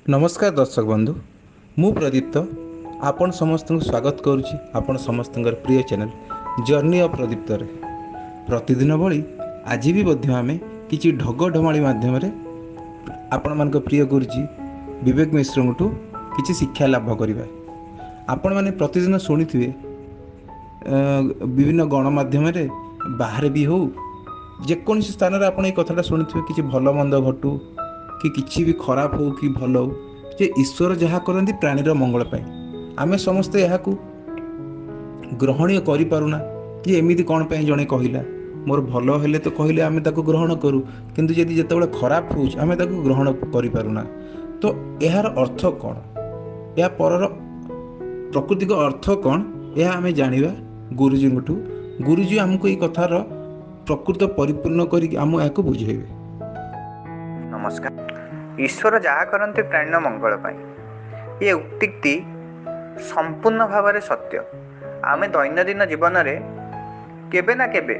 नमस्कार दर्शक बंधु मु प्रदीप्त आपण समस्त स्वागत करुच्ची आपण समस्त प्रिय चैनल जर्नी ऑफ प्रदीप्त रे प्रतिदिन भली आज भी आम कि ढग ढमाली मध्यम आपण मान प्रिय गुरुजी विवेक मिश्र किसी शिक्षा लाभ करवा आपण मैंने प्रतिदिन शुणुवे विभिन्न गणमाध्यम बाहर भी हो जेकोसी स्थान में आप कथा शुणुवे कि भल मंद घटू कि किसी भी खराब हो कि भल हो जे ईश्वर जहाँ करती प्राणीर मंगल पाई आमे समस्ते यहाँ ग्रहणीय करूना कि एमती कौन पाई जड़े कहला मोर भल हेले तो कहले आमे ताको ग्रहण करूँ किंतु यदि जिते खराब हो आमे ताको ग्रहण करूना तो यार अर्थ कौन या परर प्रकृतिक अर्थ कौन यह आमे जानिबा गुरुजी गुरुजी आमको ये कथार प्रकृत परिपूर्ण करी आम या बुझेबे। नमस्कार। ईश्वर जहाँ करते प्राणी मंगल पाई ये उक्ति संपूर्ण भाव सत्य। आमे दैनंदिन जीवन में केबे ना केबे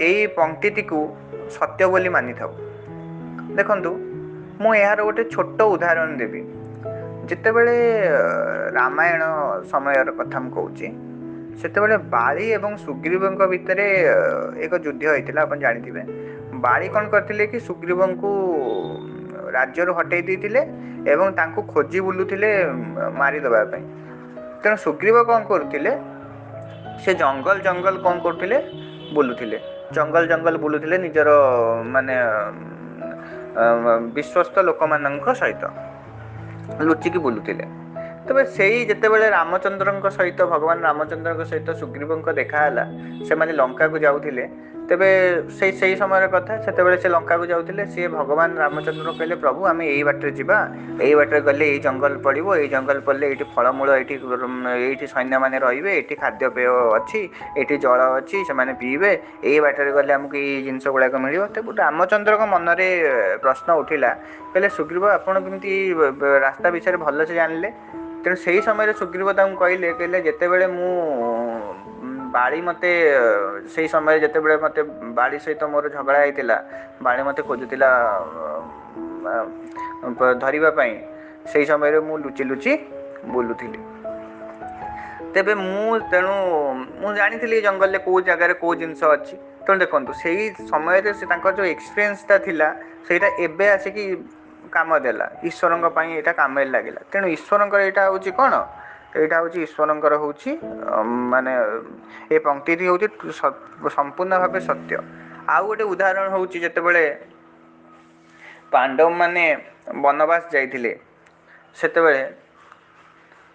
यही पंक्ति को सत्य बोली मानि था। देखंतु मु यार गोटे छोट उदाहरण देवी जितेबले रामायण समय कथा कहूँ से बाली एवं सुग्रीव भितर एक युद्ध होता आप जानते बाली कौन करते कि सुग्रीव को राज्य हटई देते एवं तांको खोजी बुलूले मारिदेवा तेणु सुग्रीव कौन करुले से जंगल जंगल कौन करुले बुलूले जंगल जंगल बुलूले निजर माने विश्वस्त लोक मान सहित लुचिकी बुलूले। तबे से जितेबाला रामचंद्र सहित भगवान रामचंद्र सहित सुग्रीव देखाला से माने लंका को जाऊे तेबे से समय कथा से लंका को जाऊे सी भगवान रामचंद्र कहले प्रभु आम यही बाटर जावा यही बाटर गले ये जंगल पड़ो ये जंगल पड़े ये फलमूल ये सैन्य मैंने रे ये खाद्यपेय अच्छी ये जल अच्छी से पीबे यही बाटर गले आमको ये जिनस गुड़ाक मिल तेज रामचंद्र मन में प्रश्न उठिला कहले सुग्रीव आपड़ कमी रास्ता विषय भलसे जानले तेणु से समय सुग्रीव कहले कहले जितेबले मु बाड़ी मते से समय जितेबले मते बाड़ी सहित मोर झगड़ा होता बाड़ी मते खोजुला धरवाई से समय मु लुचि लुचि बुलूली तेबे तेणु मु जानी जंगल कौ जगार कौ जिनस अच्छी तेणु देखो से समय जो एक्सपीरियंसटा थिला सेटा एबे आसिकी काम देला ईश्वर यहाँ काम लगे तेणु ईश्वर यहाँ हूँ कौन यहाँ हूँ ईश्वर हूँ माने ये पंक्ति हूँ संपूर्ण भाव सत्य। आउ गोटे उदाहरण हूँ जितेबले पांडव माने वनवास जाइथिले सेतेबले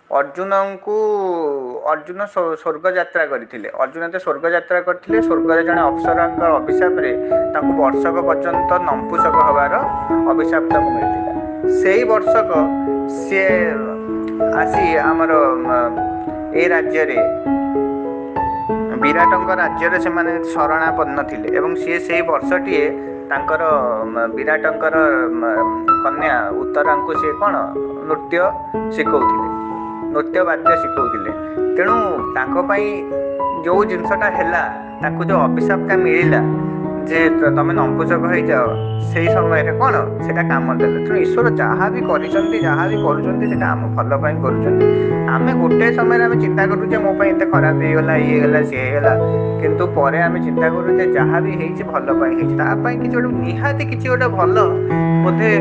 अर्जुन को अर्जुन स्वर्ग यात्रा करथिले अर्जुन तो स्वर्ग यात्रा करथिले स्वर्ग रे जने अप्सरांकर अभिशाप रे ताकू वर्षक पर्यंत नंपुसक हबार अभिशाप ताकू मिलथिला सेही वर्षक से आसी आमर ए राज्य रे विराटंक राज्य रे से माने शरणापन्न थिले एवं से वर्षटीए तांकर विराटंकर कन्या उत्तरा को सी कौन नृत्य शिखौथिले नृत्य वाद्य शिखौथिले तेणु तांको जो जिनसटा हैला ताकू जो अभिशापटा मिलला जे तमें नंपुसक हो जाओ से समय कौन से काम देला तेणु ईश्वर जहाँ भी जहाँ भी कर आम भल करें गोटे समय आम चिंता करूँ मो एत खराब होगा ये गला सी होगा किंतु पर आम चिंता करूँ जहाँ भी भल कि गोटे निहाती किसी गोटे भल बोधे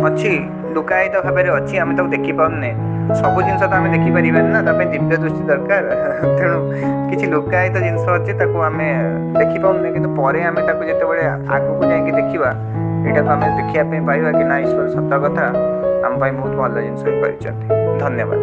अच्छी लुकायित भाव में अच्छी आम तो देखिपारे सब जिन तो आम देखिपर ना दिव्य दृष्टि दरकार तेणु किसी लुकायित जिनस अच्छी आम देखिपारे कि आम जिते आगू जाकि देखा यहाँ आम देखापी पाइबा कि ना ईश्वर सत कथा आम बहुत भल जिन धन्यवाद।